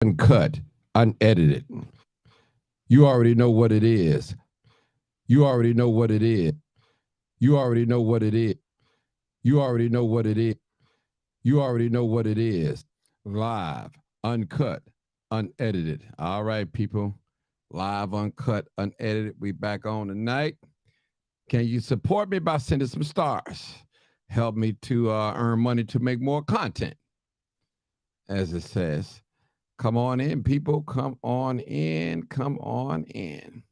uncut, unedited. You already know what it is. You already know what it is. You already know what it is. You already know what it is. You already know what it is. Live, uncut, unedited. All right, people. Live, uncut, unedited. We back on tonight. Can you support me by sending some stars? Help me to earn money to make more content, as it says. Come on in, people. Come on in. Come on in.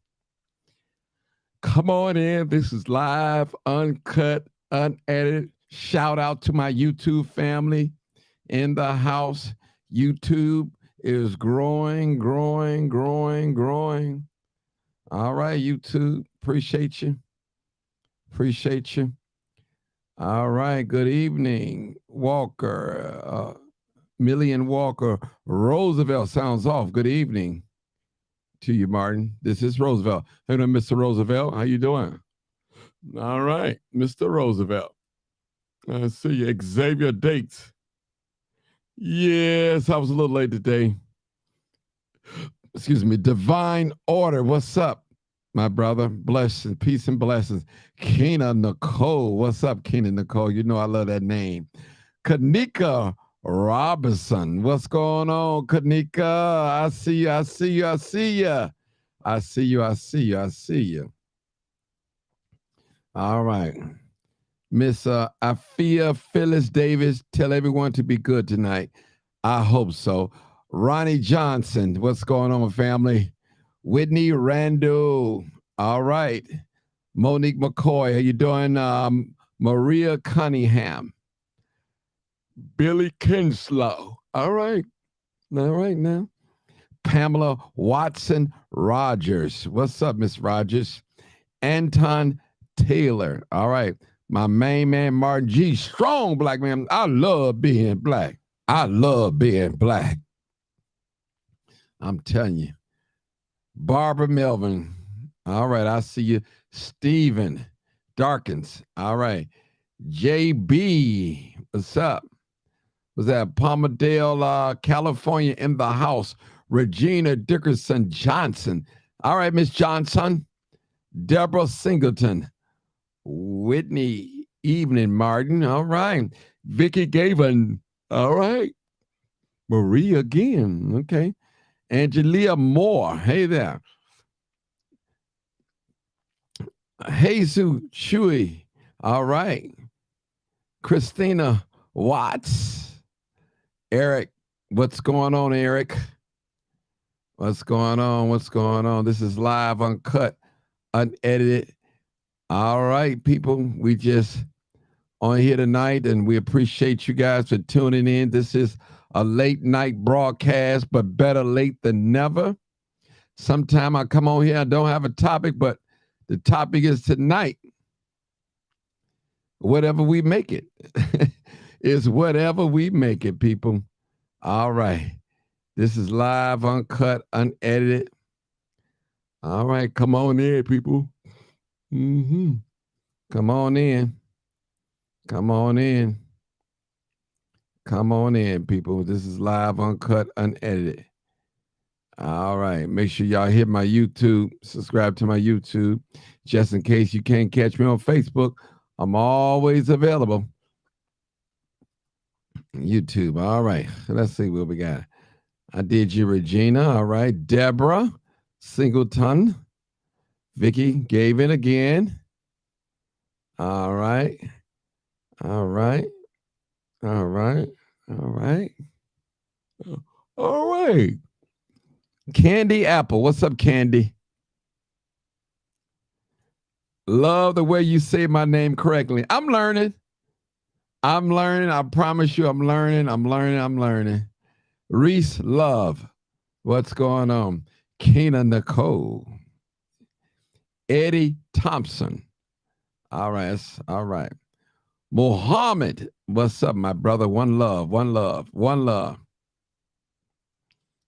Come on in. This is live, uncut, unedited. Shout out to my YouTube family in the house. YouTube is growing, growing, growing, growing. All right, YouTube. Appreciate you. Appreciate you. All right. Good evening, Walker. Million Walker. Roosevelt sounds off. Good evening to you, Martin. This is Roosevelt. Hey, Mr. Roosevelt. How you doing? All right, Mr. Roosevelt. I see you. Xavier Dates. Yes, I was a little late today. Excuse me. Divine Order. What's up, my brother? Blessings, peace and blessings. Kena Nicole. What's up, Kena Nicole? You know I love that name. Kanika Robinson. What's going on, Kanika? I see you. I see you. I see you. I see you. I see you. I see you. All right. Miss Afia Phyllis Davis, tell everyone to be good tonight. I hope so. Ronnie Johnson, what's going on, family? Whitney Randall. All right. Monique McCoy, how you doing? Maria Cunningham. Billy Kinslow. All right. All right now. Pamela Watson Rogers. What's up, Miss Rogers? Anton Taylor. All right. My main man, Martin G. Strong black man. I love being black. I love being black. I'm telling you. Barbara Melvin. All right. I see you. Stephen Darkins. All right. JB. What's up? Was that Palmdale, California in the house? Regina Dickerson Johnson. All right, Miss Johnson. Deborah Singleton. Whitney Evening Martin. All right. Vicky Gavin. All right. Marie again. Okay. Angelia Moore. Hey there. Jesus Chewy. All right. Christina Watts. Eric. What's going on, Eric? What's going on? What's going on? This is live, uncut, unedited. All right, people. We just on here tonight, and we appreciate you guys for tuning in. This is a late night broadcast, but better late than never. Sometime I come on here, I don't have a topic, but the topic is tonight. Whatever we make it. Is whatever we make it, people. All right. This is live, uncut, unedited. All right. Come on in, people. Mm-hmm. Come on in. Come on in. Come on in, people. This is live, uncut, unedited. All right. Make sure y'all hit my YouTube, subscribe to my YouTube, just in case you can't catch me on Facebook. I'm always available. YouTube. All right. Let's see what we got. I did you, Regina. All right. Deborah Singleton. Vicky gave in again. All right. All right. All right. All right. All right. Candy Apple. What's up, Candy? Love the way you say my name correctly. I'm learning. I'm learning. I promise you, I'm learning. I'm learning. I'm learning. Reese Love. What's going on? Kena Nicole. Eddie Thompson. All right. All right. Mohammed. What's up, my brother? One love. One love. One love.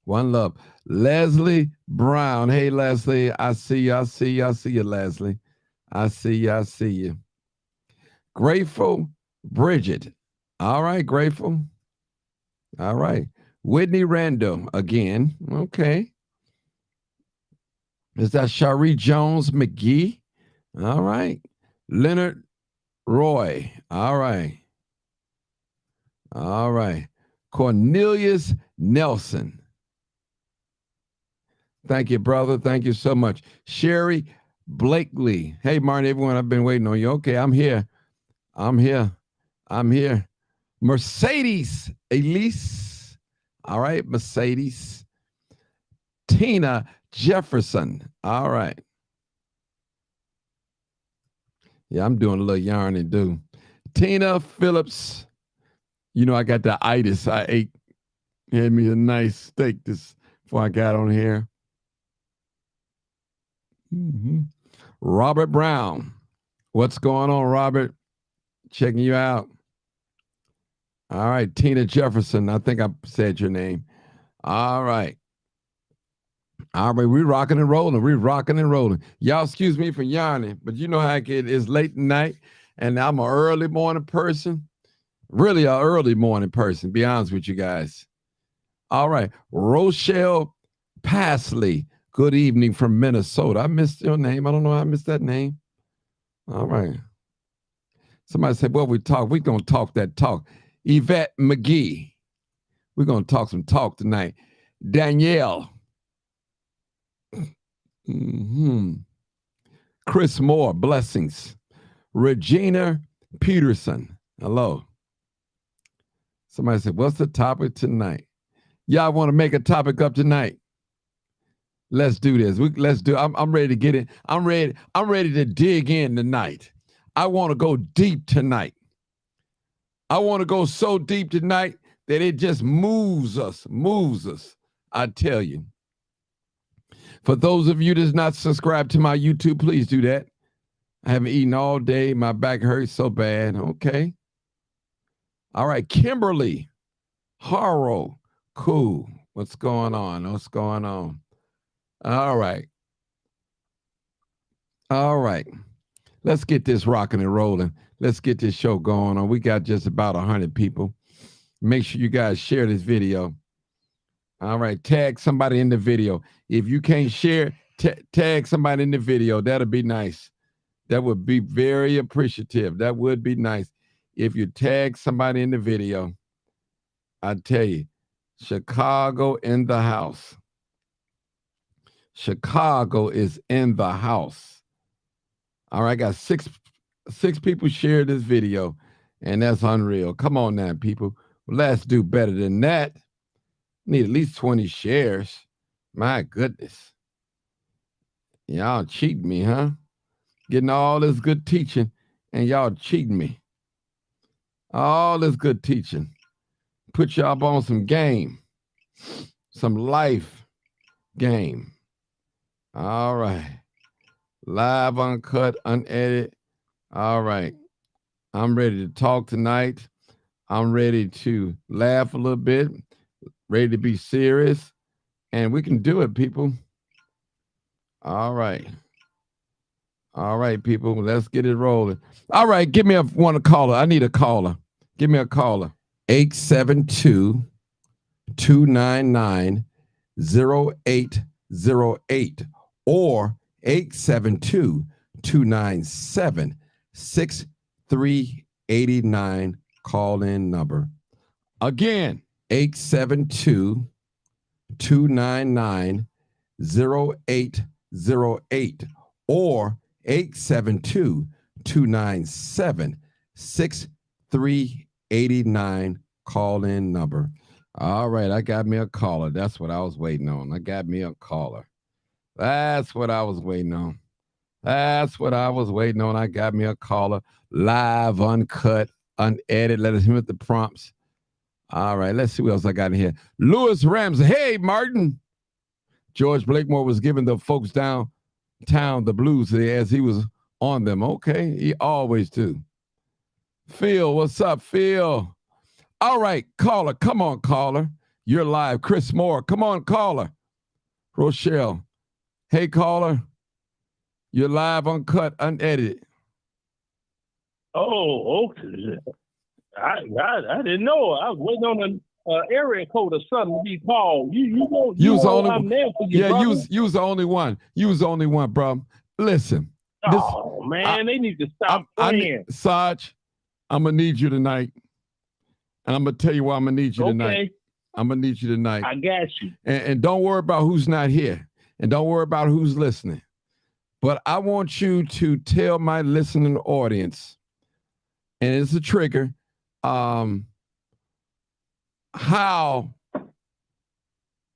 One love. Leslie Brown. Hey, Leslie. I see you. I see you. I see you, Leslie. I see you. I see you. Grateful Bridget. All right, Grateful. All right. Whitney Randall again. Okay. Is that Shari Jones McGee? All right. Leonard Roy. All right. All right. Cornelius Nelson. Thank you, brother. Thank you so much. Sherry Blakely. Hey, Martin, everyone, I've been waiting on you. Okay, I'm here. I'm here. I'm here. Mercedes Elise. All right, Mercedes. Tina Jefferson. All right. Yeah, I'm doing a little yarn and do. Tina Phillips. You know, I got the itis. I ate, had me a nice steak this before I got on here. Mm-hmm. Robert Brown. What's going on, Robert? Checking you out. All right, Tina Jefferson. I think I said your name. All right. All right, we're rocking and rolling. We're rocking and rolling. Y'all excuse me for yarning, but you know how it is late at night, and I'm an early morning person. Really an early morning person, be honest with you guys. All right. Rochelle Pasley. Good evening from Minnesota. I missed your name. I don't know how I missed that name. All right. Somebody said, well, we're going to talk that talk. Yvette McGee. We're going to talk some talk tonight. Danielle. Mm-hmm. Chris Moore, blessings. Regina Peterson. Hello. Somebody said, what's the topic tonight? Y'all want to make a topic up tonight? Let's do this. Let's do. I'm ready to get in. I'm ready to dig in tonight. I want to go deep tonight. I want to go so deep tonight that it just moves us. I tell you. For those of you that's not subscribed to my YouTube, please do that. I haven't eaten all day. My back hurts so bad. Okay. All right. Kimberly Harrow. Cool. What's going on? All right. Let's get this rocking and rolling. Let's get this show going on. We got just about 100 people. Make sure you guys share this video. All right. Tag somebody in the video. If you can't share, tag somebody in the video. That'll be nice. That would be very appreciative. That would be nice. If you tag somebody in the video, I tell you, Chicago in the house. Chicago is in the house. All right, I got six people share this video, and that's unreal. Come on now, people. Let's do better than that. Need at least 20 shares. My goodness. Y'all cheating me, huh? Getting all this good teaching, and y'all cheating me. All this good teaching. Put y'all on some game. Some life game. All right. Live, uncut, unedited. All right. I'm ready to talk tonight. I'm ready to laugh a little bit. Ready to be serious. And we can do it, people. All right. All right, people. Let's get it rolling. All right. Give me one caller. I need a caller. Give me a caller. 872-299-0808 or 872-297-6389 call-in number. Again, 872-299-0808 or 872-297-6389 call-in number. All right, I got me a caller. That's what I was waiting on. I got me a caller. That's what I was waiting on. I got me a caller. Live, uncut, unedited. Let us hear the prompts. All right, let's see what else I got in here. Lewis Ramsey. Hey, Martin. George Blakemore was giving the folks downtown the blues as he was on them. Okay, he always do. Phil, what's up, Phil? All right, caller. Come on, caller. You're live. Chris Moore. Come on, caller. Rochelle. Hey, caller. You're live, uncut, unedited. Oh, okay. I didn't know. I was waiting on area code or something to be called. You was the only I'm one. there for you, Yeah, brother. you was the only one. You was the only one, bro. Listen, Oh man, they need to stop playing. Sarge, I'm gonna need you tonight, and I'm gonna tell you why I'm gonna need you tonight. Okay, I'm gonna need you tonight. I got you. And don't worry about who's not here, and don't worry about who's listening. But I want you to tell my listening audience, and it's a trigger, how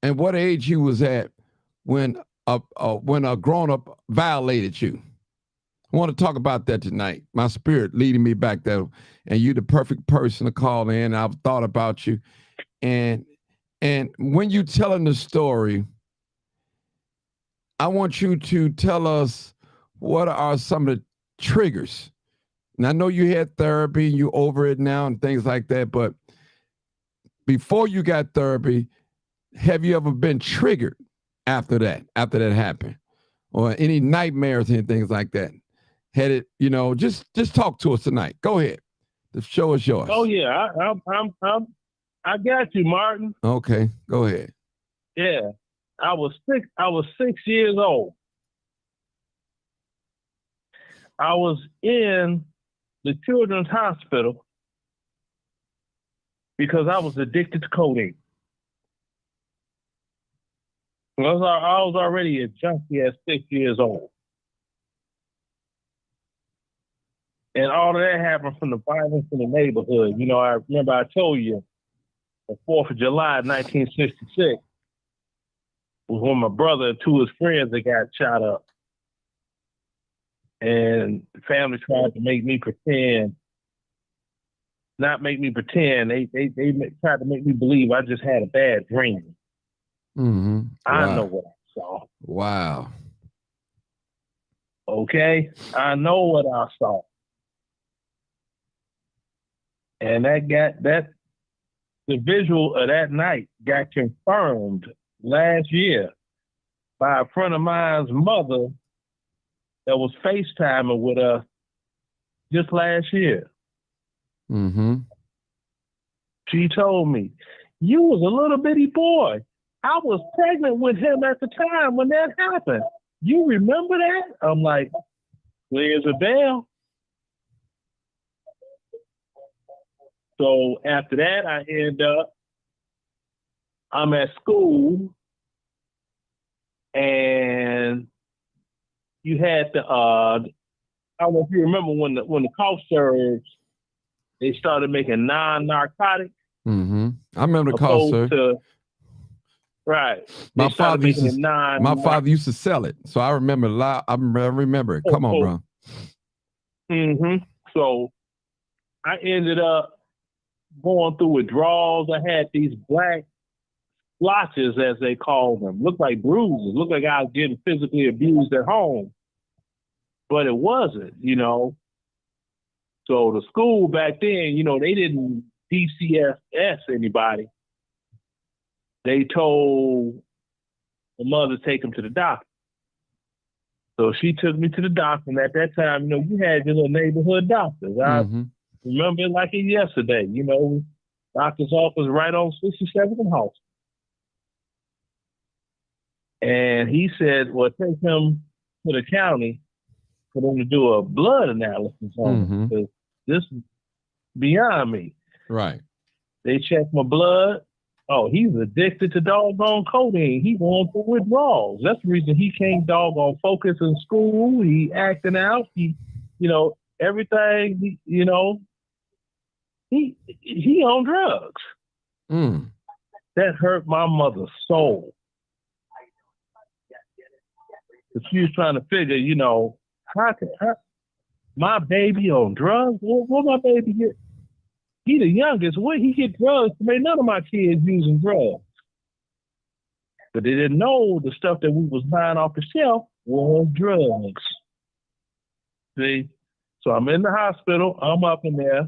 and what age you was at when a grown-up violated you. I want to talk about that tonight. My spirit leading me back there, and you the perfect person to call in. I've thought about you, and when you telling the story, I want you to tell us what are some of the triggers. And I know you had therapy, you over it now, and things like that. But before you got therapy, have you ever been triggered after that happened, or any nightmares and things like that? Had it, just talk to us tonight. Go ahead. The show is yours. Oh yeah, I got you, Martin. Okay, go ahead. Yeah, I was 6 years old. I was in the children's hospital because I was addicted to codeine. I was already a junkie at 6 years old. And all of that happened from the violence in the neighborhood. I remember I told you the 4th of July, 1966, was when my brother and two of his friends that got shot up. And the family tried to make me pretend, not make me pretend. They tried to make me believe I just had a bad dream. Mm-hmm. I know what I saw. Wow. Okay? I know what I saw. And the visual of that night got confirmed last year by a friend of mine's mother that was FaceTiming with us just last year. Mm-hmm. She told me, you was a little bitty boy. I was pregnant with him at the time when that happened. You remember that? I'm like, clear as a bell. So after that, I'm at school, and you had I don't know if you remember when the cough surge, they started making non-narcotic. Mm-hmm. I remember the cough surge. Right. My father used to sell it, so I remember a lot. I remember it. Come on, bro. Mm-hmm. So I ended up going through withdrawals. I had these black splotches, as they call them. Looked like bruises. Looked like I was getting physically abused at home. But it wasn't, So the school back then, they didn't DCFS anybody. They told the mother to take him to the doctor. So she took me to the doctor. And at that time, you had your little neighborhood doctors. Mm-hmm. I remember it like it yesterday. Doctor's office right on 67th and House. And he said, well, take him to the county for them to do a blood analysis on him. Because this is beyond me. Right. They checked my blood. Oh, he's addicted to doggone codeine. He going through withdrawals. That's the reason he can't doggone focus in school. He acting out. He, everything, he on drugs. Mm. That hurt my mother's soul. Because she was trying to figure, how my baby on drugs? What my baby get? He the youngest. Where he get drugs? None of my kids using drugs. But they didn't know the stuff that we was buying off the shelf was drugs. See? So I'm in the hospital. I'm up in there.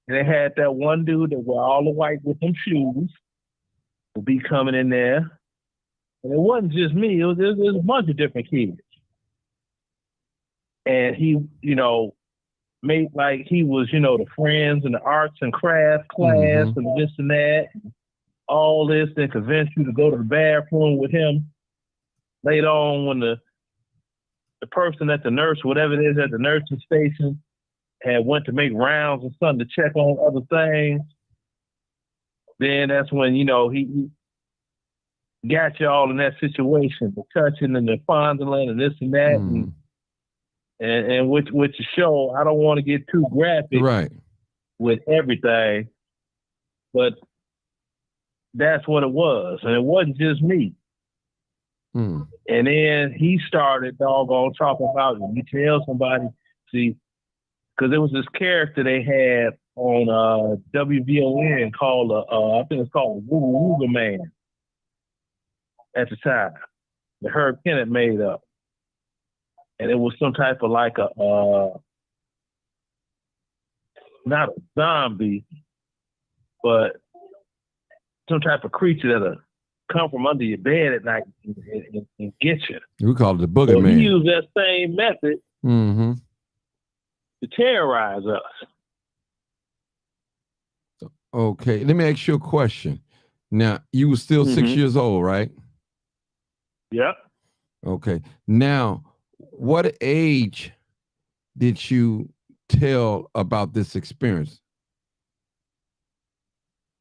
And they had that one dude that wear all the white with them shoes will be coming in there. And it wasn't just me. It was a bunch of different kids. And he, made like he was, the friends and the arts and crafts class Mm-hmm. and this and that, all this, then convinced you to go to the bathroom with him. Later on, when the person at the nurse, whatever it is at the nursing station, had went to make rounds or something to check on other things, then that's when, he got you all in that situation, the touching and the fondling and this and that, Mm-hmm. and with the show, I don't want to get too graphic Right. with everything, but that's what it was, and it wasn't just me. Mm. And then he started doggone talking about it. You tell somebody, see, because there was this character they had on WVON called, I think it's called Wooga Wooga Man at the time, that Herb Kennett made up. And it was some type of like not a zombie, but some type of creature that'll come from under your bed at night and get you. We call it the So he boogeyman. used that same method Mm-hmm. to terrorize us. Okay. Let me ask you a question. Now, you were still 6 years old, right? Yep. Okay. Now, what age did you tell about this experience?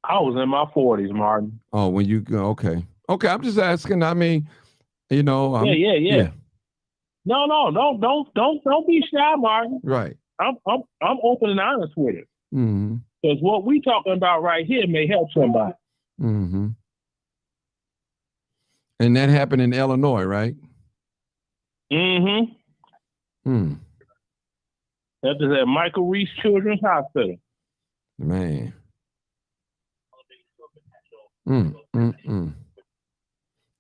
I was in my 40s, Martin. Oh, when you go, okay. Okay, I'm just asking. I mean, Yeah. yeah. No, don't be shy, Martin. Right. I'm open and honest with it. Mm-hmm. Because what we talking about right here may help somebody. Mm-hmm. And that happened in Illinois, right? Mm-hmm. Mm. That is at Michael Reese Children's Hospital. Man. Mm.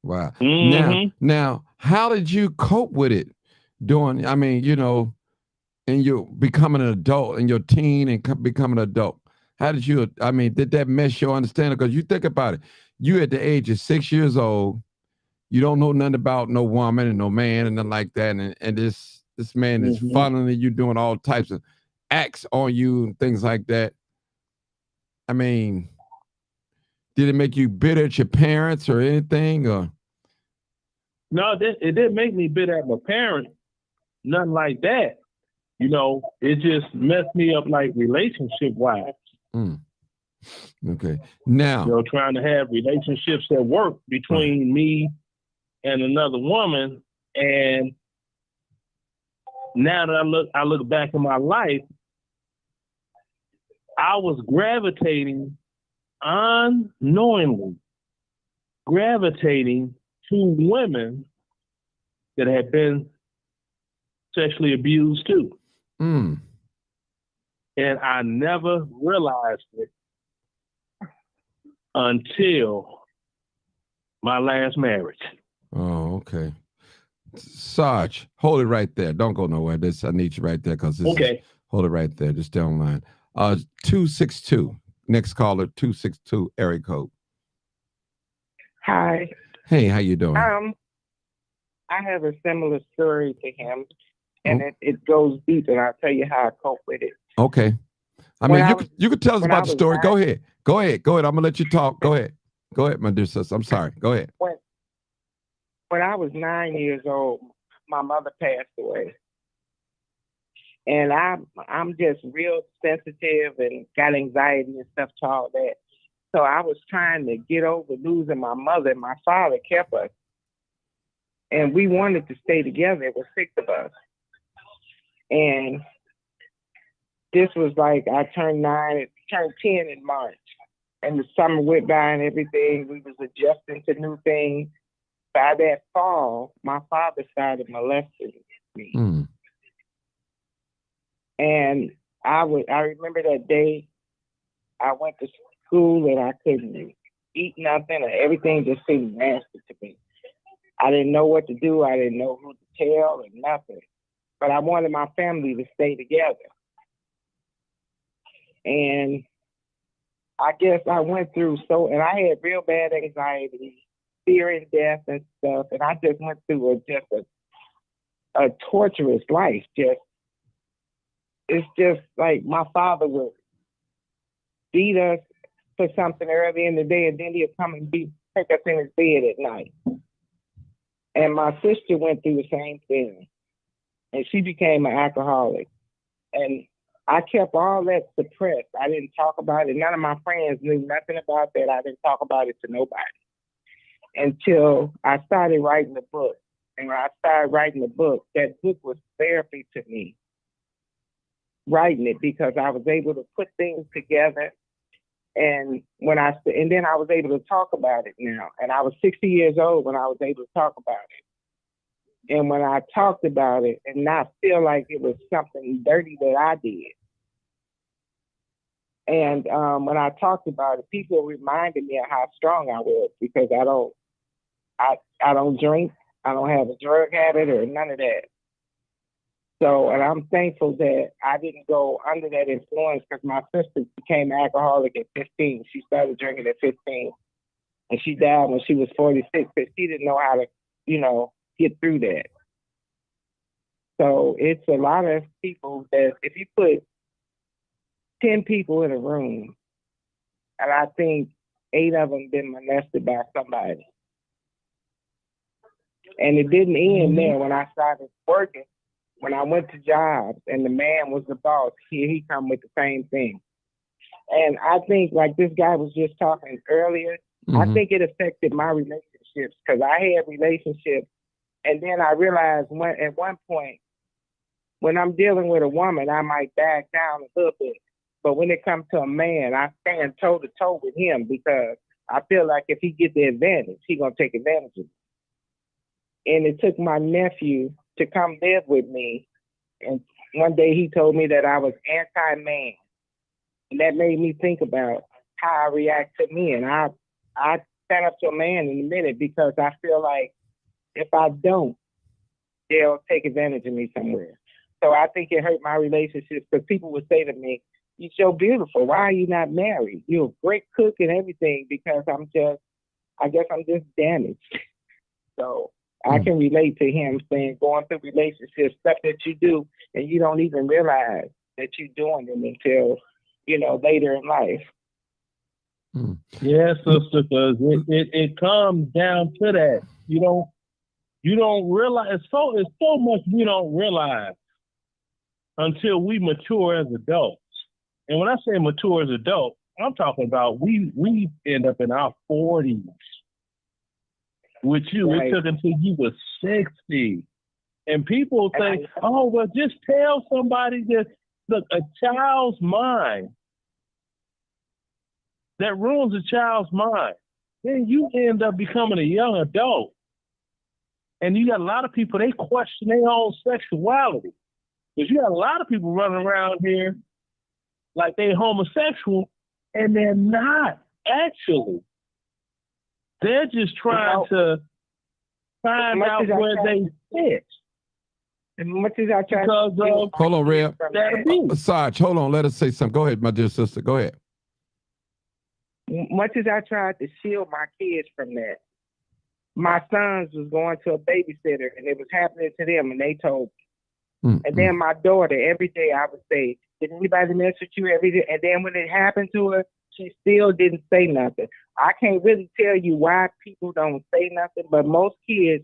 Wow. Mm-hmm. Now, how did you cope with it during, I mean, and you're becoming an adult and your teen and becoming an adult? How did you, I mean, did that mess your understanding? Because you think about it, you at the age of 6 years old, you don't know nothing about no woman and no man and nothing like that. And this man is funneling you, doing all types of acts on you and things like that. I mean, did it make you bitter at your parents or anything? Or No, it didn't make me bitter at my parents. Nothing like that. It just messed me up like relationship wise. Okay. Now, trying to have relationships that work between me and another woman. And now that I look back in my life, I was unknowingly gravitating to women that had been sexually abused too. And I never realized it until my last marriage. Oh, okay. Sarge, hold it right there. Don't go nowhere. I need you right there because hold it right there. Just stay online. 262. Next caller, 262 area code. Hi. Hey, how you doing? I have a similar story to him, and it goes deep, and I'll tell you how I cope with it. Okay. I mean, you could tell us about the story. Go ahead. I'm gonna let you talk. Go ahead, my dear sister. I'm sorry. Go ahead. When I was 9 years old, my mother passed away, and I'm just real sensitive and got anxiety and stuff to all that. So I was trying to get over losing my mother. My father kept us, and we wanted to stay together. It was 6 of us, and this was like I turned 10 in March, and the summer went by and everything. We was adjusting to new things. By that fall, my father started molesting me. And I remember that day I went to school and I couldn't eat nothing, and everything just seemed nasty to me. I didn't know what to do. I didn't know who to tell and nothing. But I wanted my family to stay together. And I guess I went through and I had real bad anxiety, fearing death and stuff. And I just went through a torturous life, just it's just like my father would beat us for something early in the day, and then he'd come and take us in his bed at night. And my sister went through the same thing, and she became an alcoholic. And I kept all that suppressed. I didn't talk about it. None of my friends knew nothing about that. I didn't talk about it to nobody until I started writing the book. And when I started writing the book, that book was therapy to me. Writing it, because I was able to put things together, and then I was able to talk about it now. And I was 60 years old when I was able to talk about it. And when I talked about it and not feel like it was something dirty that I did. And when I talked about it, people reminded me of how strong I was, because I don't drink, I don't have a drug habit or none of that. So, and I'm thankful that I didn't go under that influence, because my sister became an alcoholic at 15. She started drinking at 15, and she died when she was 46, because she didn't know how to, get through that. So it's a lot of people that if you put 10 people in a room, and I think 8 of them been molested by somebody. And it didn't end there. When I started working, when I went to jobs and the man was the boss, he come with the same thing. And I think, like this guy was just talking earlier, I think it affected my relationships, because I had relationships, and then I realized at one point, when I'm dealing with a woman, I might back down a little bit. But when it comes to a man, I stand toe to toe with him, because I feel like if he get the advantage, he gonna take advantage of it. And it took my nephew to come live with me. And one day he told me that I was anti-man. And that made me think about how I react to men. I stand up to a man in a minute, because I feel like if I don't, they'll take advantage of me somewhere. So I think it hurt my relationships, because people would say to me, "You're so beautiful. Why are you not married? You're a great cook and everything," because I guess I'm just damaged. So I can relate to him saying, going through relationships, stuff that you do, and you don't even realize that you're doing them until, later in life. Yeah, sister, because it comes down to that. You don't realize, it's so much we don't realize until we mature as adults. And when I say mature as adults, I'm talking about we end up in our 40s. With you, right. It took until you were 60. And people think, oh, well, just tell somebody that, look, a child's mind, that ruins a child's mind. Then you end up becoming a young adult. And you got a lot of people, they question their own sexuality. Because you got a lot of people running around here like they're homosexual, and they're not actually. They're just trying to find out where they fit. And much as I try hold on, Reb. Sarge, hold on. Let us say something. Go ahead, my dear sister. Go ahead. Much as I tried to shield my kids from that, my sons was going to a babysitter, and it was happening to them, and they told me. And then my daughter, every day I would say, "Did anybody mess with you every day?" And then when it happened to her, she still didn't say nothing. I can't really tell you why people don't say nothing, but most kids,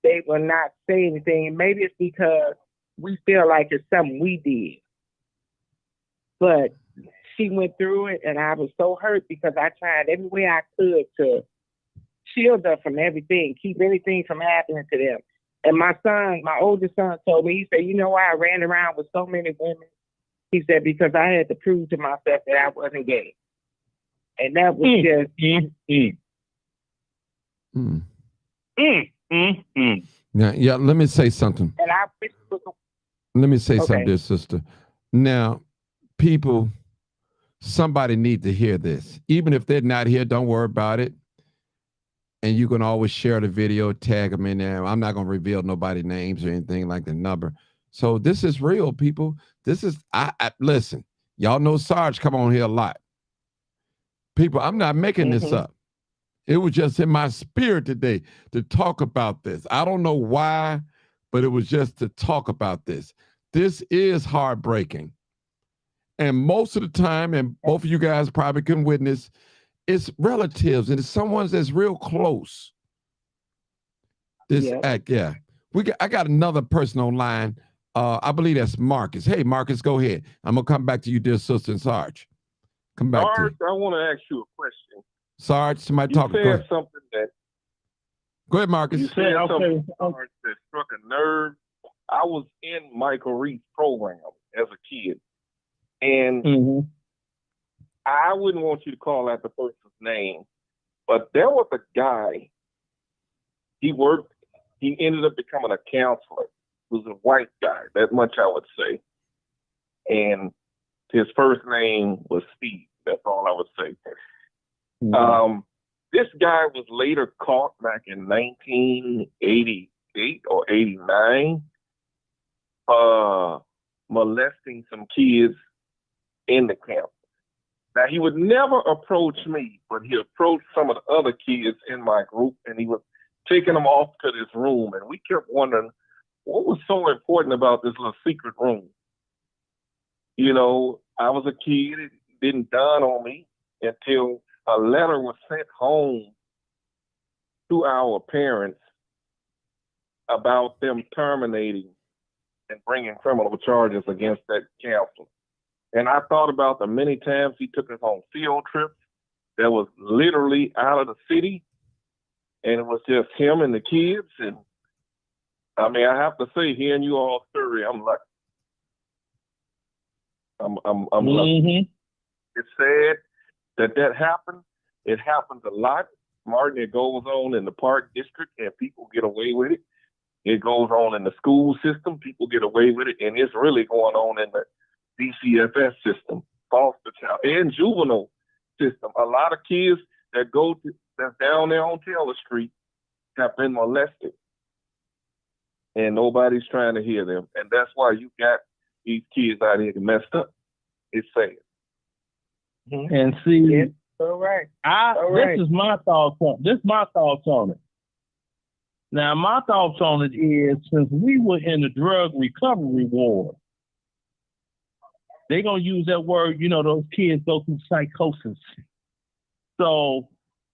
they will not say anything. And maybe it's because we feel like it's something we did. But she went through it, and I was so hurt, because I tried every way I could to shield her from everything, keep anything from happening to them. And my oldest son told me, he said, "You know why I ran around with so many women?" He said, "Because I had to prove to myself that I wasn't gay." And that was just Yeah, let me say something. And let me say something, dear sister. Now, people, somebody need to hear this. Even if they're not here, don't worry about it. And you can always share the video, tag them in there. I'm not going to reveal nobody's names or anything like the number. So this is real, people. This is, listen, y'all know Sarge come on here a lot. People, I'm not making this up. It was just in my spirit today to talk about this. I don't know why, but it was just to talk about this. This is heartbreaking. And most of the time, and both of you guys probably can witness, it's relatives and it's someone that's real close. This Yeah. act, yeah. I got another person online. I believe that's Marcus. Hey, Marcus, go ahead. I'm gonna come back to you, dear sister and Sarge. Come back to Sarge, you. I want to ask you a question. Sarge, somebody You talking. Go said ahead. something that Go ahead, Marcus. you said okay. something, Sarge, that struck a nerve. I was in Michael Reed's program as a kid, and Mm-hmm. I wouldn't want you to call out the person's name, but there was a guy. He ended up becoming a counselor. He was a white guy. That much I would say. And his first name was Steve. That's all I would say. Mm-hmm. This guy was later caught back in 1988 or 89, molesting some kids in the camp. Now, he would never approach me, but he approached some of the other kids in my group, and he was taking them off to this room. And we kept wondering, what was so important about this little secret room? You know, I was a kid. It didn't dawn on me until a letter was sent home to our parents about them terminating and bringing criminal charges against that counselor. And I thought about the many times he took us on field trips that was literally out of the city, and it was just him and the kids. And I mean, I have to say, hearing you all story, I'm lucky. I'm lucky. Mm-hmm. It's sad that happened. It happens a lot, Martin. It goes on in the park district, and people get away with it. It goes on in the school system. People get away with it, and it's really going on in the DCFS system, foster child and juvenile system. A lot of kids that's down there on Taylor Street have been molested, and nobody's trying to hear them. And that's why you got these kids out here messed up. It's sad. And see, Yes. All right. this is my thoughts on it. Now, my thoughts on it is, since we were in the drug recovery ward, they're gonna use that word. You know, those kids go through psychosis. So,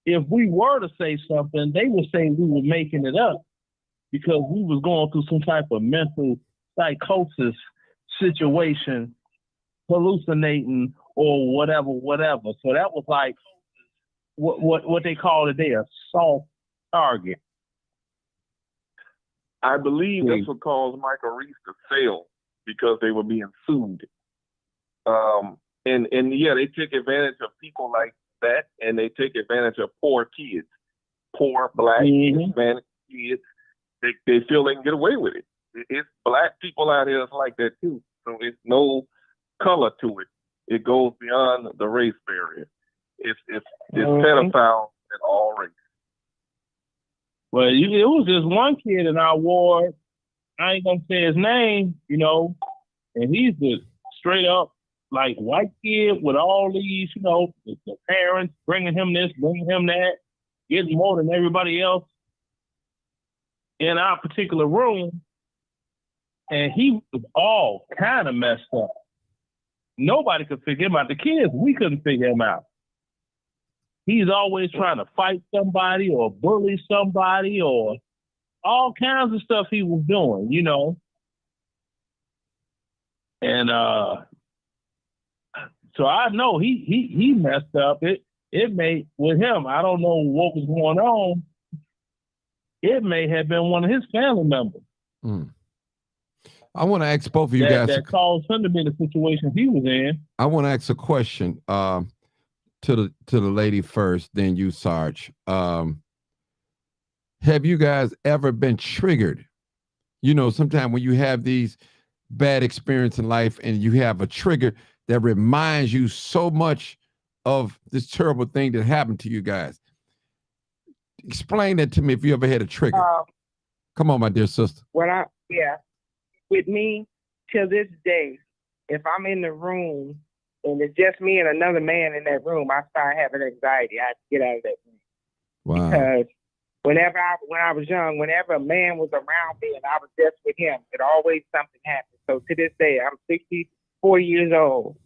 if we were to say something, they would say we were making it up because we was going through some type of mental psychosis situation, hallucinating or whatever. So that was like what they call it there, soft target. I believe that's what caused Michael Reese to fail, because they were being sued. And yeah, they take advantage of people like that, and they take advantage of poor kids, poor Black, Hispanic kids. They feel they can get away with it. It's Black people out here that's like that too. So it's no color to it. It goes beyond the race barrier. It's pedophile in all races. Well, it was just one kid in our ward. I ain't gonna say his name, you know, and he's a straight up like white kid with all these, you know, the parents bringing him this, bringing him that, getting more than everybody else in our particular room. And he was all kind of messed up. Nobody could figure him out. The kids, we couldn't figure him out. He's always trying to fight somebody or bully somebody or all kinds of stuff he was doing, you know. And so I know he messed up. It may, with him, I don't know what was going on. It may have been one of his family members. I want to ask both of you guys that caused him to be in the situation he was in. I want to ask a question to the lady first, then you, Sarge. Have you guys ever been triggered? You know, sometimes when you have these bad experiences in life and you have a trigger that reminds you so much of this terrible thing that happened to you guys. Explain that to me if you ever had a trigger. Come on, my dear sister. With me, till this day, if I'm in the room and it's just me and another man in that room, I start having anxiety. I have to get out of that room. Wow. Because when I was young, whenever a man was around me and I was just with him, it always something happened. So to this day, I'm 64 years old.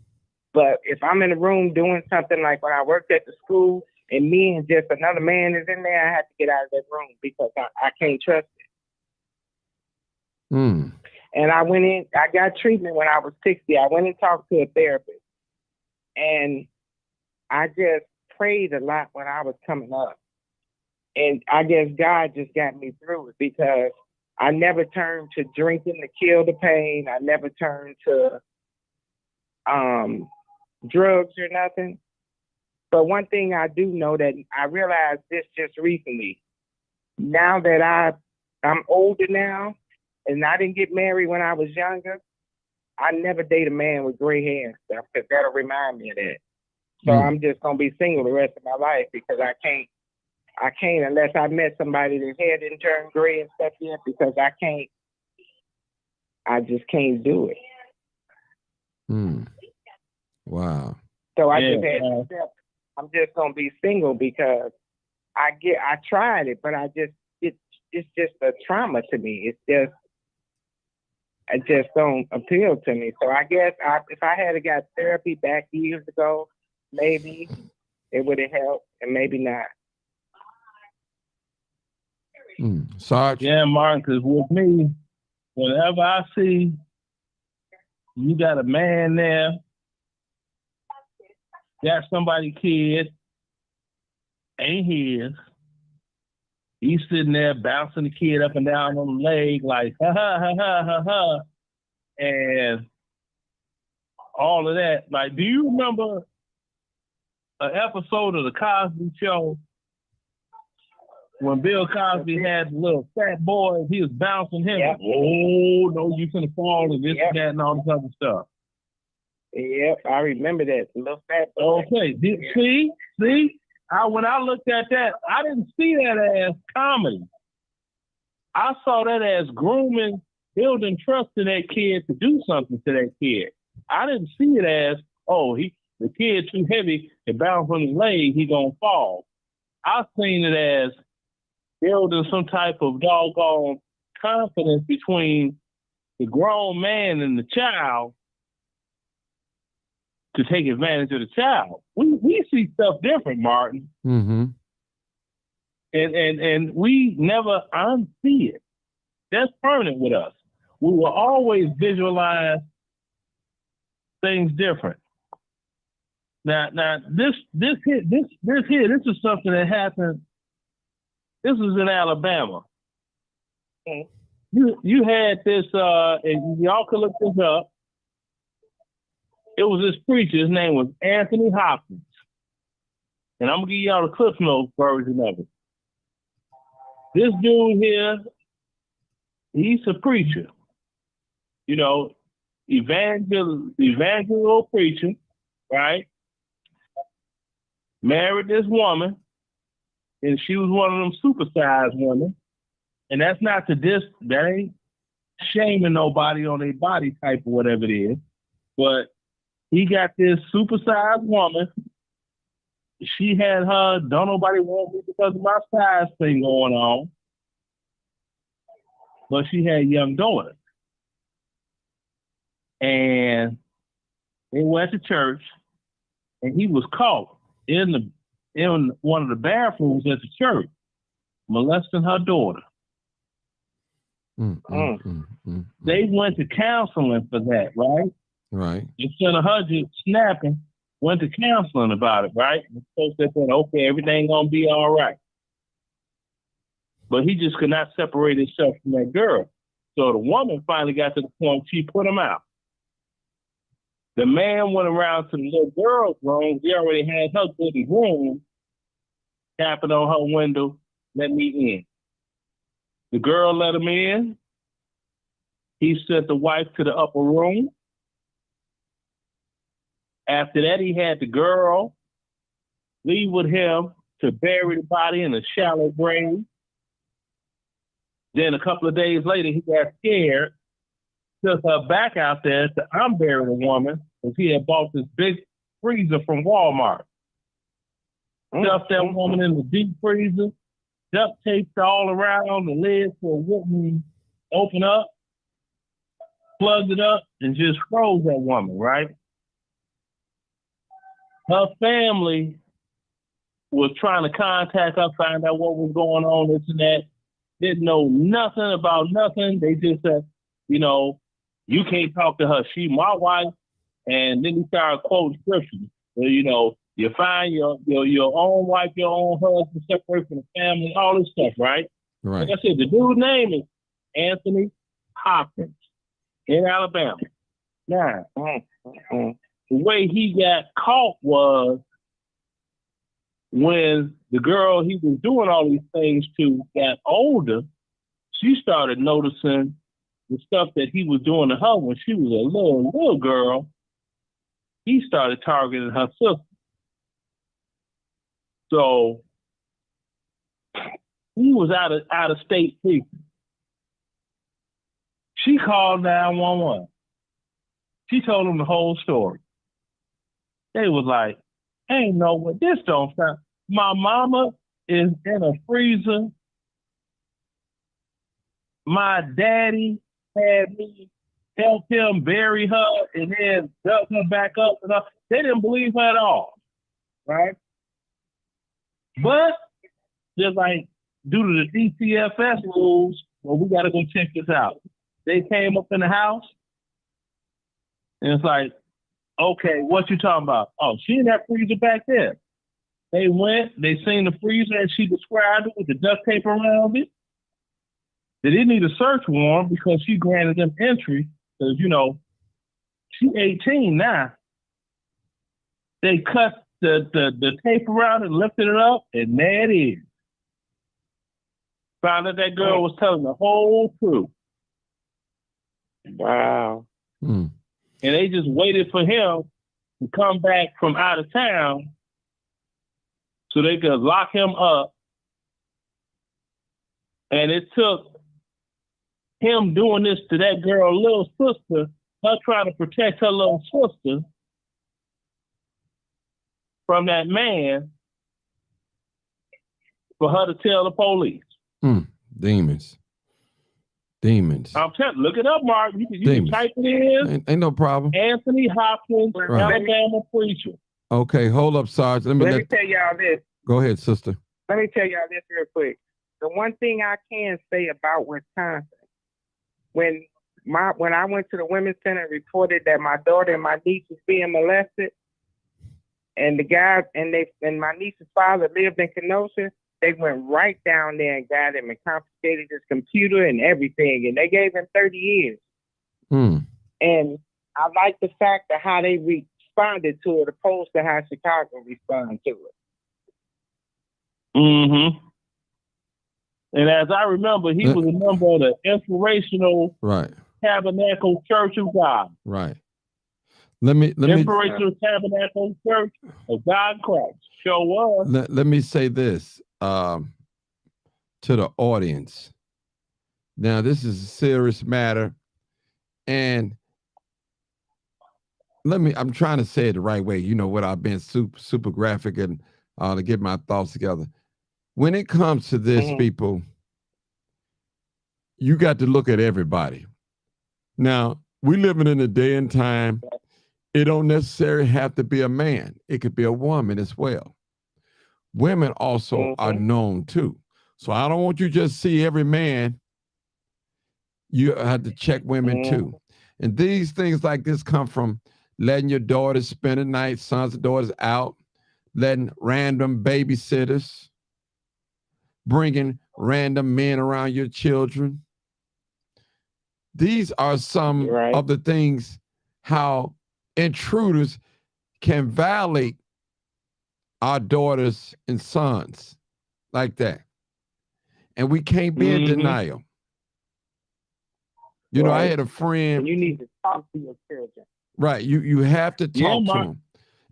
But if I'm in a room doing something like when I worked at the school and me and just another man is in there, I have to get out of that room because I can't trust it. Mm. And I went in, I got treatment when I was 60. I went and talked to a therapist. And I just prayed a lot when I was coming up. And I guess God just got me through it because I never turned to drinking to kill the pain. I never turned to drugs or nothing. But one thing I do know that I realized this just recently. Now that I'm older now, and I didn't get married when I was younger, I never date a man with gray hair and stuff because that'll remind me of that. So I'm just gonna be single the rest of my life because I can't unless I met somebody that hair didn't turn gray and stuff yet because I just can't do it. Mm. Wow. So I just had to accept I'm just gonna be single because I tried it, but it's just a trauma to me. It just don't appeal to me. So I guess if I had got therapy back years ago, maybe it would have helped, and maybe not. Sarge? Yeah, Martin, because with me, whenever I see you got a man there, got somebody kid, ain't his, he's sitting there bouncing the kid up and down on the leg like, ha, ha, ha, ha, ha, ha, and all of that. Like, do you remember an episode of The Cosby Show when Bill Cosby had the little fat boy, he was bouncing him? Yep. Oh, no, you finna fall and this Yep. and that and all this other stuff. Yep, I remember that. Little fat boy. Okay, see? When I looked at that, I didn't see that as comedy. I saw that as grooming, building trust in that kid to do something to that kid. I didn't see it as, the kid too heavy to bounce on his leg, he gonna fall. I seen it as building some type of doggone confidence between the grown man and the child to take advantage of the child. We see stuff different, Martin. Mm-hmm. And we never unsee it. That's permanent with us. We will always visualize things different. Now this is something that happened. This was in Alabama. Okay. You had this, and y'all could look this up. It was this preacher. His name was Anthony Hopkins, and I'm gonna give y'all the Cliff Notes version of it. This dude here, he's a preacher. You know, evangelical preacher, right? Married this woman, and she was one of them supersized women. And that's not that ain't shaming nobody on their body type or whatever it is. But he got this supersized woman. She had her, don't nobody want me because of my size thing going on. But she had young daughters. And they went to church, and he was caught in one of the bathrooms at the church, molesting her daughter. They went to counseling for that, right? Right. Instead of her just snapping, went to counseling about it, right? And so said, okay, everything gonna be all right. But he just could not separate himself from that girl. So the woman finally got to the point she put him out. The man went around to the little girl's room. He already had her good and room, tapping on her window, let me in. The girl let him in. He sent the wife to the upper room. After that, he had the girl leave with him to bury the body in a shallow grave. Then a couple of days later, he got scared, took her back out there to unbury the woman because he had bought this big freezer from Walmart. Stuffed that woman in the deep freezer, duct taped all around the lid so it wouldn't open up, plugged it up, and just froze that woman, right? her family was trying to contact her, find out what was going on, this and that. Didn't know nothing about nothing. They just said, you know, you can't talk to her. She my wife. And then he started quoting scriptures. So, you know, you find your own wife, your own husband, separate from the family, all this stuff, right? Right. Like I said, the dude's name is Anthony Hopkins in Alabama. Now, the way he got caught was when the girl he was doing all these things to got older, she started noticing the stuff that he was doing to her when she was a little girl. He started targeting her sister. So he was out of state treatment. She called 911. She told him the whole story. They was like, ain't no way, this don't sound. My mama is in a freezer. My daddy had me help him bury her and then dug her back up. And they didn't believe her at all, right? But just like due to the DCFS rules, well, we got to go check this out. They came up in the house, and it's like, okay, what you talking about? Oh, she in that freezer back there. They went, they seen the freezer as she described it with the duct tape around it. They didn't need a search warrant because she granted them entry. Because, you know, she's 18 now. They cut the tape around it, lifted it up, and there it is. Found that girl was telling the whole truth. Wow. And they just waited for him to come back from out of town so they could lock him up. And it took him doing this to that girl's little sister, her trying to protect her little sister from that man, for her to tell the police. Demons. I'm telling you, look it up, Mark. You can type it in. Ain't no problem. Anthony Hopkins, Right. Alabama preacher. Okay, hold up, Sarge. Let me tell y'all this. Go ahead, sister. Let me tell y'all this real quick. The one thing I can say about Wisconsin, when I went to the Women's Center and reported that my daughter and my niece was being molested, and the guy and my niece's father lived in Kenosha, they went right down there and got him and confiscated his computer and everything, and they gave him 30 years. And I like the fact of how they responded to it, opposed to how Chicago responded to it. And as I remember, he was a member of the Inspirational Tabernacle Church of God. Right. Let me Inspirational Tabernacle Church of God Christ. Sure was. Let me say this to the audience. Now, this is a serious matter, and I'm trying to say it the right way. You know what, I've been super graphic and to get my thoughts together. When it comes to this, people, you got to look at everybody. Now, we living in a day and time, it don't necessarily have to be a man. It could be a woman as well. Women also are known too. So I don't want you to just see every man. You have to check women too. And these things like this come from letting your daughters spend the night, sons and daughters out, letting random babysitters, bringing random men around your children. These are some of the things how intruders can violate our daughters and sons like that. And we can't be in denial. You know, I had a friend. You need to talk to your children. Right. You have to talk to them.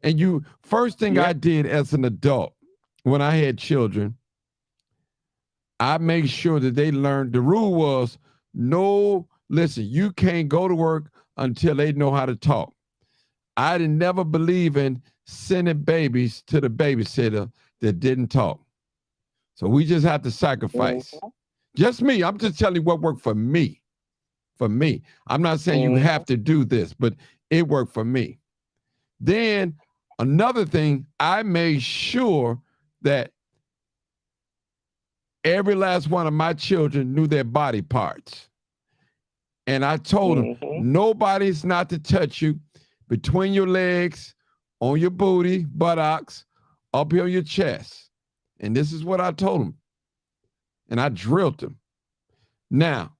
And first thing I did as an adult, when I had children, I made sure that they learned, the rule was listen, you can't go to work until they know how to talk. I didn't never believe in sending babies to the babysitter that didn't talk. So we just have to sacrifice. Just me. I'm just telling you what worked for me. For me. I'm not saying you have to do this, but it worked for me. Then Another thing, I made sure that every last one of my children knew their body parts. And I told them, nobody's not to touch you between your legs, on your booty, buttocks, up here on your chest. And this is what I told them. And I drilled them. Now,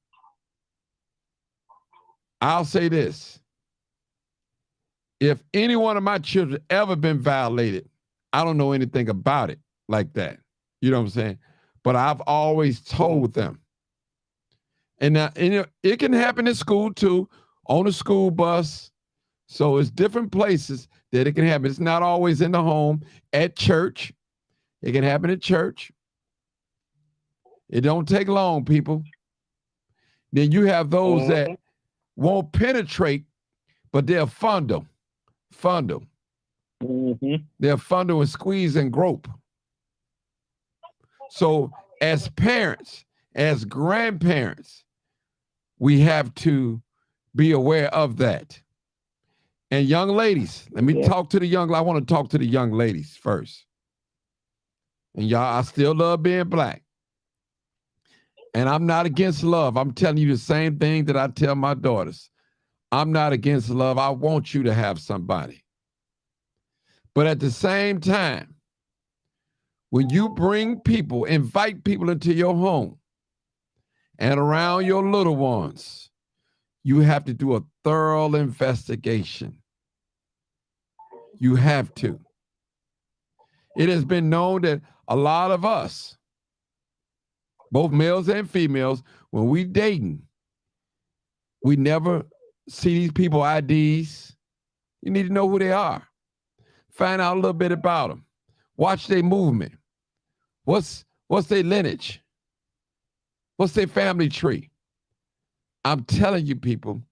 I'll say this. If any one of my children ever been violated, I don't know anything about it like that. You know what I'm saying? But I've always told them. And now, it can happen in school too, on a school bus. So it's different places that it can happen. It's not always in the home, at church. It can happen at church. It don't take long, people. Then you have those that won't penetrate, but they'll fondle. They'll fondle and squeeze and grope. So as parents, as grandparents, we have to be aware of that. And young ladies, let me talk to the young, I want to talk to the young ladies first. And y'all, I still love being black. And I'm not against love. I'm telling you the same thing that I tell my daughters. I'm not against love. I want you to have somebody. But at the same time, when you bring people, invite people into your home and around your little ones, you have to do a thorough investigation. You have to. It has been known that a lot of us, both males and females, when we dating, we never see these people IDs. You need to know who they are. Find out a little bit about them. Watch their movement. What's their lineage? What's their family tree? I'm telling you, people,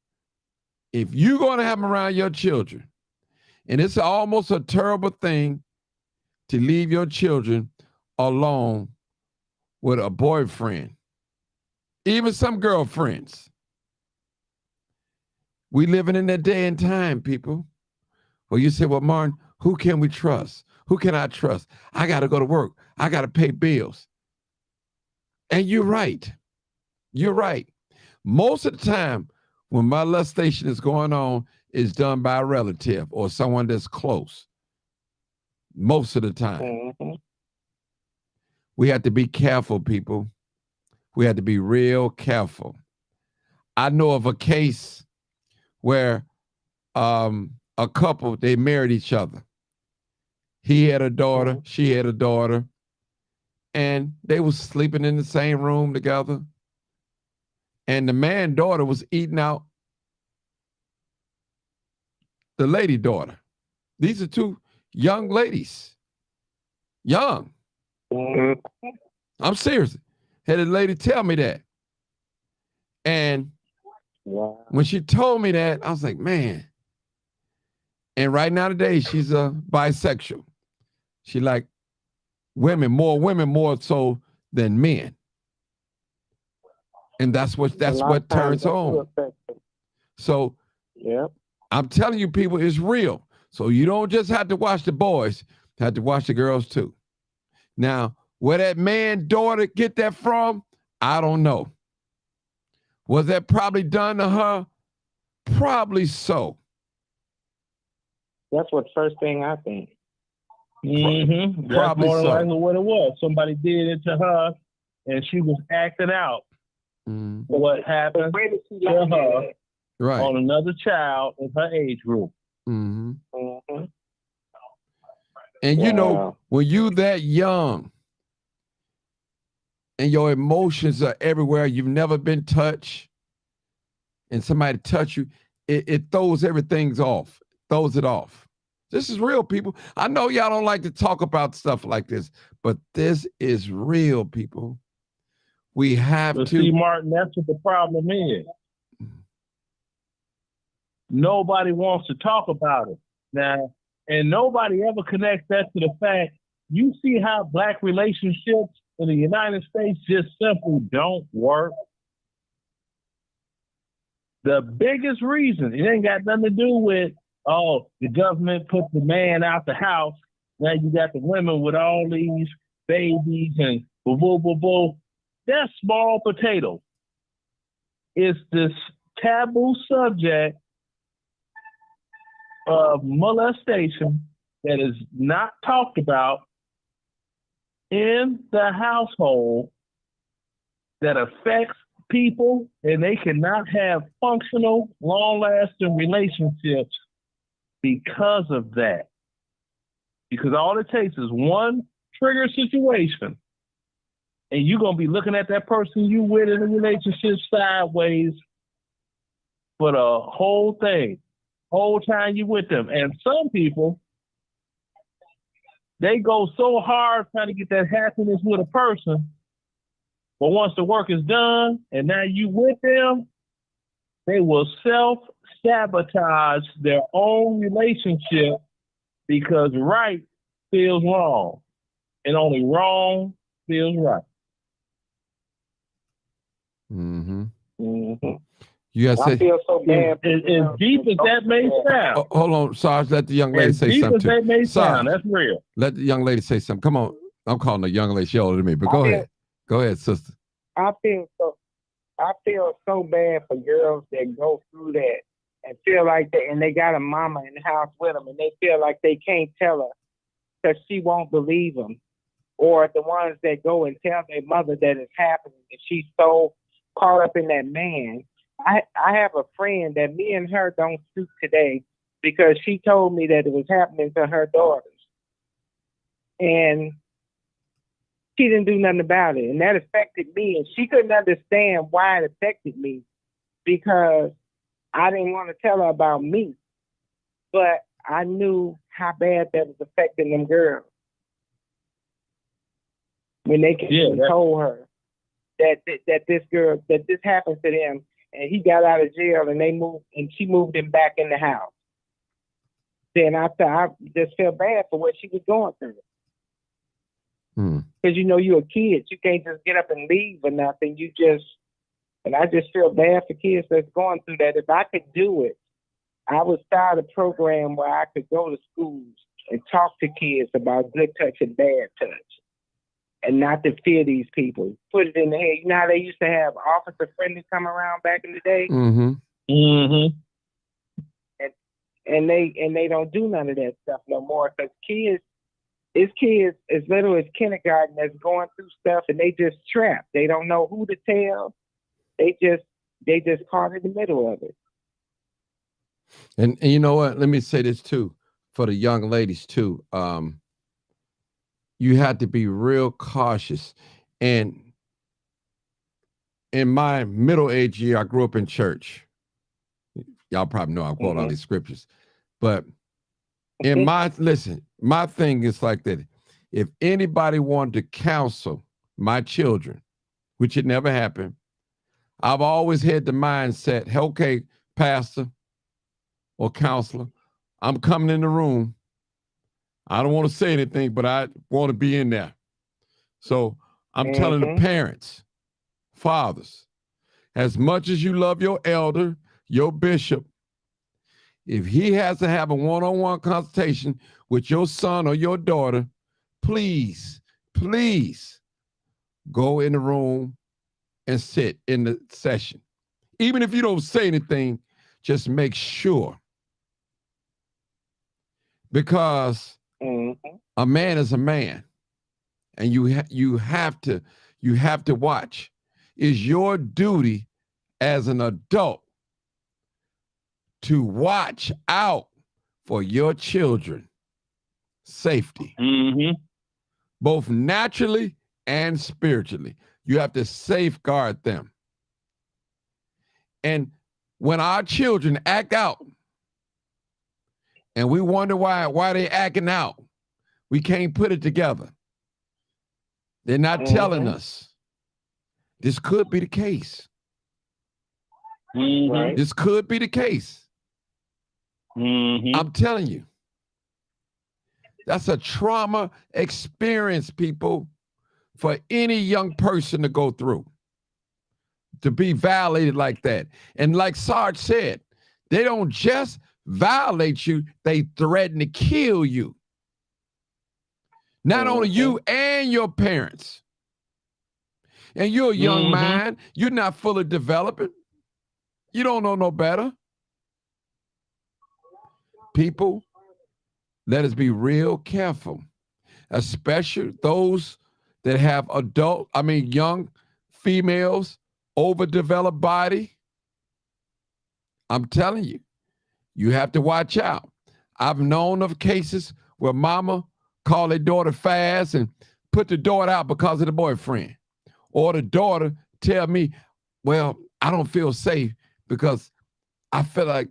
if you're going to have them around your children, and it's almost a terrible thing to leave your children alone with a boyfriend, even some girlfriends. We living in that day and time, people. Well, you say, well, Martin, who can we trust? Who can I trust? I got to go to work. I got to pay bills. And you're right. You're right. Most of the time, when molestation is going on, it's done by a relative or someone that's close. Most of the time. We have to be careful, people. We have to be real careful. I know of a case where a couple, they married each other. He had a daughter, she had a daughter, and they was sleeping in the same room together. And the man daughter was eating out the lady daughter. These are two young ladies. Young. I'm serious. Had a lady tell me that. And when she told me that, I was like, man. And right now today, she's a bisexual. She like women more so than men. And that's what turns on. So I'm telling you, people, it's real. So you don't just have to watch the boys, you have to watch the girls too. Now, where that man daughter get that from, I don't know. Was that probably done to her? Probably so. That's what first thing I think. That's Probably more than so. likely what it was. Somebody did it to her, and she was acting out for what happened Where did she to learn her that? Right. on another child in her age group. And you know, when you that young and your emotions are everywhere, you've never been touched, and somebody touch you, it throws everything off, throws it off. This is real, people. I know y'all don't like to talk about stuff like this, but this is real, people. We have But to. see, Martin, that's what the problem is. Nobody wants to talk about it now, and nobody ever connects that to the fact you see how black relationships in the United States just simply don't work. The biggest reason, it ain't got nothing to do with oh, the government put the man out the house. Now you got the women with all these babies and boo boo boo boo. That's small potato. It's this taboo subject of molestation that is not talked about in the household that affects people, and they cannot have functional, long-lasting relationships because of that. Because all it takes is one trigger situation, and you're going to be looking at that person you with in a relationship sideways for the whole thing, whole time you with them. And some people, they go so hard trying to get that happiness with a person, but once the work is done and now you with them, they will self-sabotage their own relationship because right feels wrong and only wrong feels right. Mm-hmm. Mm-hmm. You got to I say, feel so bad. As deep as that may sound, oh, hold on, Sarge, let the young lady as say deep something as too. that may Sarge, sound, that's real. let the young lady say something. Come on. I'm calling the young lady. She older than me, but I go feel- ahead. Go ahead, sister. I feel so bad for girls that go through that and feel like that, and they got a mama in the house with them, and they feel like they can't tell her because she won't believe them, or the ones that go and tell their mother that it's happening, and she's so caught up in that man. I have a friend that me and her don't speak today because she told me that it was happening to her daughters, and she didn't do nothing about it, and that affected me. And she couldn't understand why it affected me because I didn't want to tell her about me, but I knew how bad that was affecting them girls when they told her that this happened to them, and he got out of jail, and she moved him back in the house. Then I just felt bad for what she was going through. Because you're a kid, you can't just get up and leave or nothing. And I just feel bad for kids that's going through that. If I could do it, I would start a program where I could go to schools and talk to kids about good touch and bad touch, and not to fear these people. Put it in the head. You know how they used to have officer friendly come around back in the day? Mm-hmm. Mm-hmm. And they don't do none of that stuff no more because it's kids as little as kindergarten that's going through stuff and they just trapped. They don't know who to tell. They just caught in the middle of it. And you know what? Let me say this too, for the young ladies too. You have to be real cautious. And in my middle-aged year, I grew up in church. Y'all probably know I quote all these scriptures. But in my thing is like that. If anybody wanted to counsel my children, which it never happened, I've always had the mindset, okay, pastor or counselor, I'm coming in the room. I don't want to say anything, but I want to be in there. So I'm telling the parents, fathers, as much as you love your elder, your bishop, if he has to have a one-on-one consultation with your son or your daughter, please go in the room and sit in the session. Even if you don't say anything, just make sure. Because a man is a man, and you have to watch. It's your duty as an adult to watch out for your children's safety, both naturally and spiritually. You have to safeguard them. And when our children act out, and we wonder why they acting out, we can't put it together. They're not telling us. This could be the case. This could be the case. I'm telling you. That's a trauma experience, people, for any young person to go through, to be violated like that. And like Sarge said, they don't just violate you, they threaten to kill you. Not only you and your parents. And you're a young mind. You're not fully developing. You don't know no better. People, let us be real careful, especially those that have young females, overdeveloped body. I'm telling you, you have to watch out. I've known of cases where mama called their daughter fast and put the daughter out because of the boyfriend. Or the daughter tell me, well, I don't feel safe because I feel like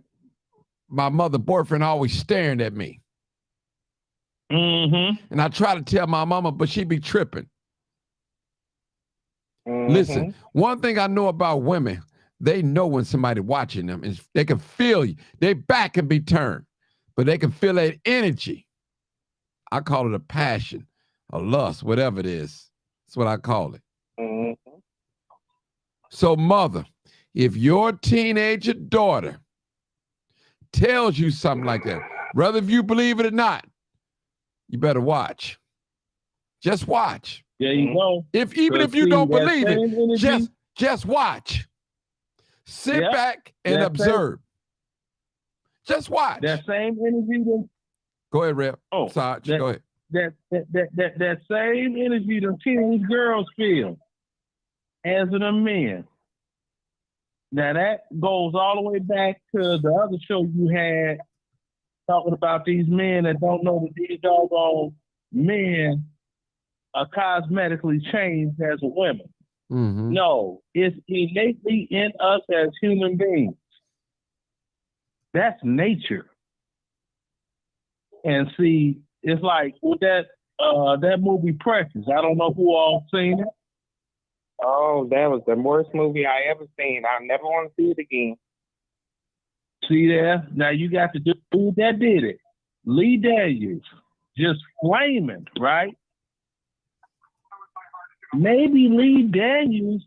my mother boyfriend always staring at me. And I try to tell my mama, but she be tripping. Listen, one thing I know about women, they know when somebody watching them, and they can feel you. Their back can be turned, but they can feel that energy. I call it a passion, a lust, whatever it is. That's what I call it. So, mother, if your teenager daughter tells you something like that, whether if you believe it or not, you better watch. Just watch. There you go. Even if you don't believe it, just watch. Sit back and observe. Just watch. That same energy. Go ahead, Rep. Sarge, go ahead. That same energy the teenage girls feel as the men. Now that goes all the way back to the other show you had talking about these men that don't know that these doggone men are cosmetically changed as women. No, it's innately in us as human beings. That's nature. And see, it's like with that movie Precious. I don't know who all seen it. Oh, that was the worst movie I ever seen. I never want to see it again. See there? Now you got the dude that did it. Lee Daniels. Just flaming, right? Maybe Lee Daniels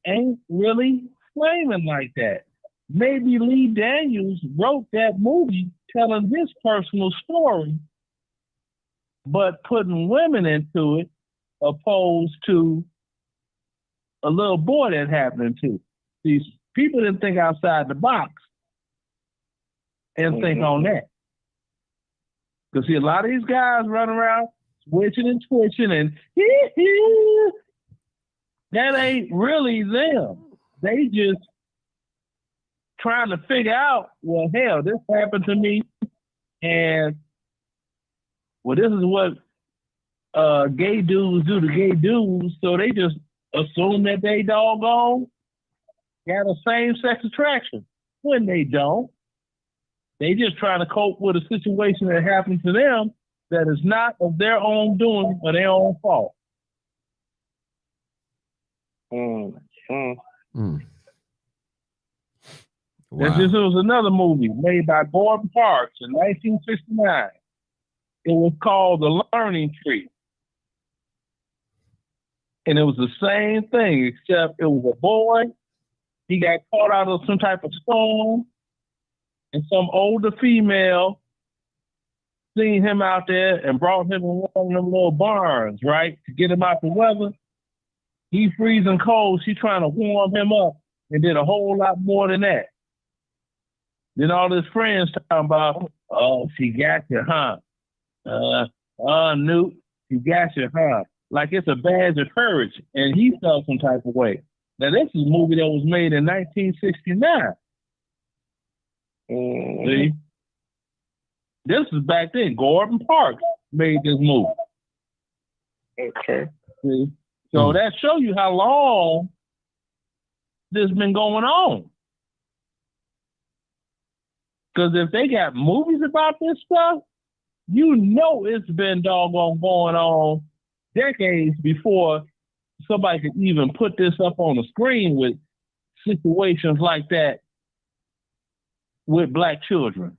ain't really flaming like that. Maybe Lee Daniels wrote that movie telling his personal story, but putting women into it opposed to a little boy that happened to. These people didn't think outside the box and think on that. Because see, a lot of these guys run around switching and twitching and that ain't really them. They just trying to figure out, well, hell, this happened to me, and well, this is what gay dudes do to gay dudes, so they just assume that they doggone got a same-sex attraction when they don't. They just trying to cope with a situation that happened to them that is not of their own doing or their own fault. Wow. This was another movie made by Gordon Parks in 1969. It was called The Learning Tree. And it was the same thing, except it was a boy. He got caught out of some type of storm, and some older female seen him out there and brought him in one of them little barns, right, to get him out the weather. He freezing cold. She trying to warm him up and did a whole lot more than that. Then all his friends talking about, oh, she got you, huh? Newt, she got you, huh? Like it's a badge of courage, and he felt some type of way. Now, this is a movie that was made in 1969. See? This is back then. Gordon Parks made this movie. Okay. See? So that shows you how long this has been going on. Because if they got movies about this stuff, you know it's been doggone going on decades before somebody could even put this up on the screen with situations like that with black children.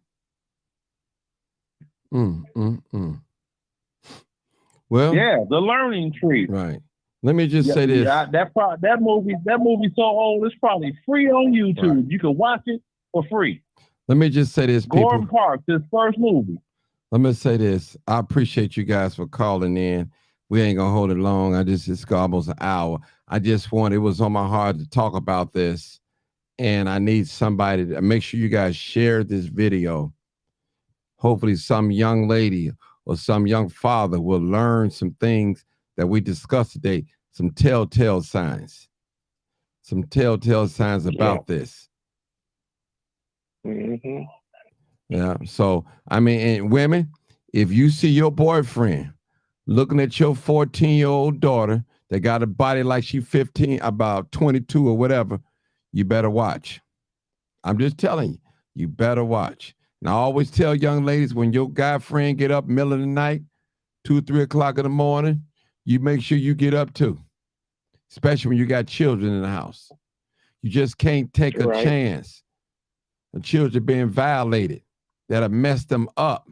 Well, yeah, The Learning Tree. Right. Let me just say this. That movie so old, it's probably free on YouTube. Right. You can watch it for free. Let me just say this, people. Gordon Parks, his first movie. Let me say this. I appreciate you guys for calling in. We ain't gonna hold it long. It's almost an hour. It was on my heart to talk about this. And I need somebody to make sure you guys share this video. Hopefully some young lady or some young father will learn some things that we discussed today, some telltale signs about this. Mm-hmm. Yeah. So, I mean, and women, if you see your boyfriend looking at your 14-year-old daughter that got a body like she 15, about 22 or whatever, you better watch. I'm just telling you, you better watch. And I always tell young ladies, when your guy friend get up middle of the night, 2, 3 o'clock in the morning, you make sure you get up too, especially when you got children in the house. You just can't take a chance. The children being violated. That'll mess them up.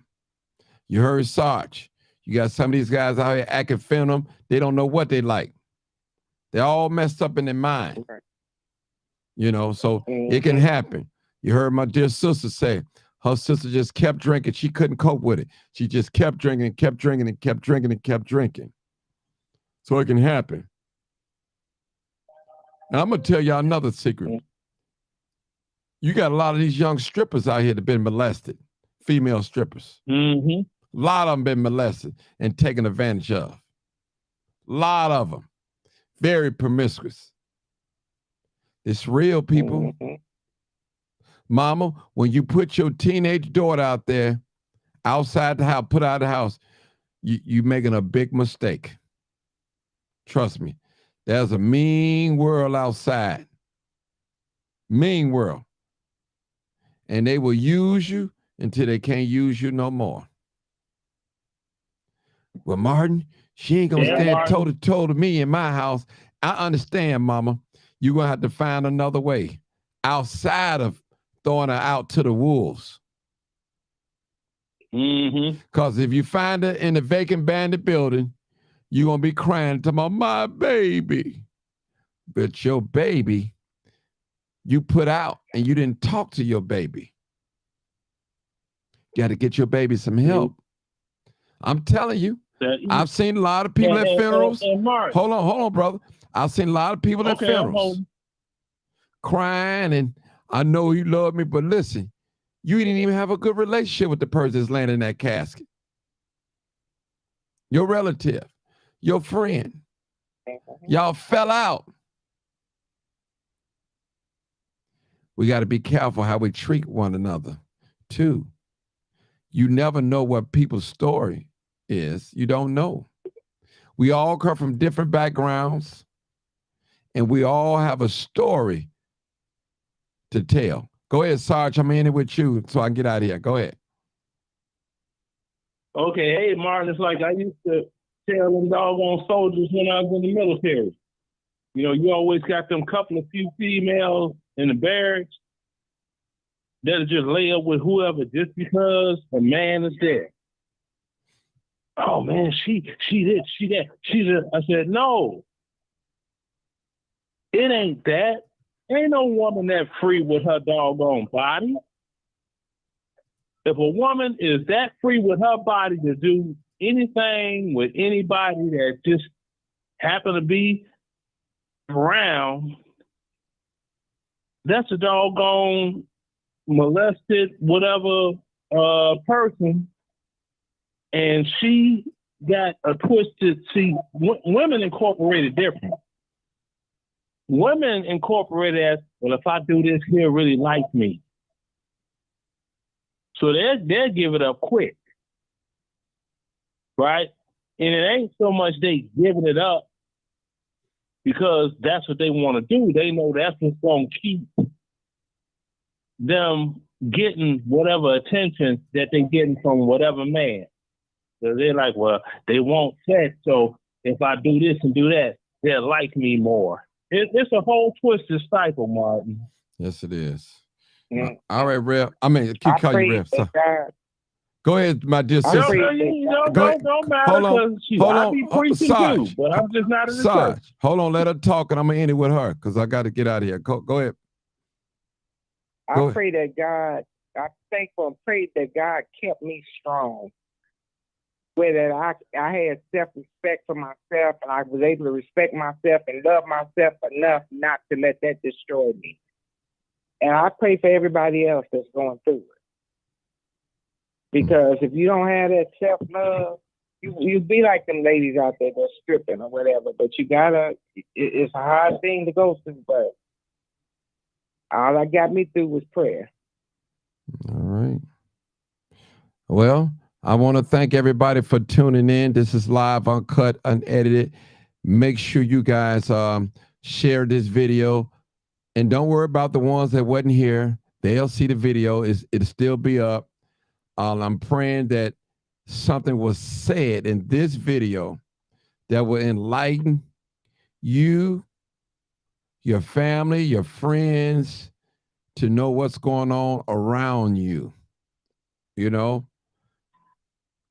You heard Sarge. You got some of these guys out here acting phantom. They don't know what they like. They're all messed up in their mind. You know, so it can happen. You heard my dear sister say, her sister just kept drinking. She couldn't cope with it. She just kept drinking and kept drinking and kept drinking and kept drinking. So it can happen. Now, I'm going to tell y'all another secret. You got a lot of these young strippers out here that have been molested, female strippers. Mm-hmm. A lot of them been molested and taken advantage of. A lot of them. Very promiscuous. It's real, people. Mm-hmm. Mama, when you put your teenage daughter out there, outside the house, put out of the house, you're making a big mistake. Trust me. There's a mean world outside. Mean world. And they will use you until they can't use you no more. Well, Martin, she ain't gonna stand toe-to-toe to me in my house. I understand, Mama. You're gonna have to find another way outside of throwing her out to the wolves. Because if you find her in a vacant abandoned building, you're gonna be crying to my baby. But your baby, you put out and you didn't talk to your baby. You got to get your baby some help. I'm telling you, I've seen a lot of people at funerals. Hold on, brother. I've seen a lot of people at funerals crying, and I know you love me, but listen, you didn't even have a good relationship with the person that's laying in that casket. Your relative, your friend, y'all fell out. We got to be careful how we treat one another, too. You never know what people's story is. You don't know. We all come from different backgrounds, and we all have a story to tell. Go ahead, Sarge. I'm in it with you so I can get out of here. Go ahead. Okay. Hey, Martin, it's like I used to tell them doggone soldiers when I was in the military. You know, you always got them couple of few females in the barracks that'll just lay up with whoever just because a man is there. Oh man, she this, she that, she this. I said, no. It ain't that. Ain't no woman that free with her doggone body. If a woman is that free with her body to do anything with anybody that just happen to be around, that's a doggone molested whatever person, and she got a twisted. See, women incorporated different. Women incorporated as, well, if I do this, he'll really like me. So they'll give it up quick, right? And it ain't so much they giving it up because that's what they want to do. They know that's what's going to keep them getting whatever attention that they're getting from whatever man. So they're like, well, they want sex, so if I do this and do that, they'll like me more. It's a whole twisted cycle, Martin. Yes, it is. All right, Rev. I mean, keep calling you Rev. So, go ahead, my dear sister. Don't matter. Hold on. I be preaching too, but I'm just not in the church. Hold on, let her talk, and I'm going to end it with her because I got to get out of here. Go ahead. I pray that God I'm thankful and praise that God kept me strong. Whether I had self-respect for myself and I was able to respect myself and love myself enough not to let that destroy me. And I pray for everybody else that's going through it. Because if you don't have that self-love, you be like them ladies out there that's stripping or whatever. But you gotta, it's a hard thing to go through, but all I got me through was prayer. All right. Well, I want to thank everybody for tuning in. This is live, uncut, unedited. Make sure you guys share this video. And don't worry about the ones that wasn't here. They'll see the video. It'll still be up. I'm praying that something was said in this video that will enlighten you, your family, your friends, to know what's going on around you. You know?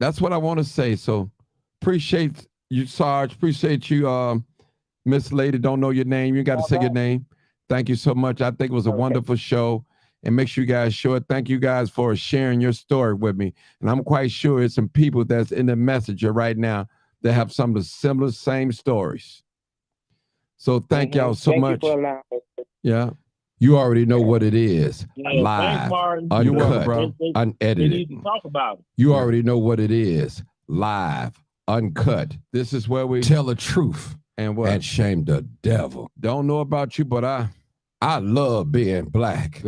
That's what I want to say. So appreciate you, Sarge. Appreciate you, Miss Lady. Don't know your name. You got to say your name. Thank you so much. I think it was a wonderful show. And make sure you guys show it. Thank you guys for sharing your story with me. And I'm quite sure it's some people that's in the messenger right now that have some of the similar, same stories. So thank y'all so much. Yeah. You already know what it is. Yeah, live, Martin. uncut, bro. They unedited. need to talk about it. You already know what it is. Live, uncut. This is where we Tell the truth and what? and shame the devil. Don't know about you, but I I love being black.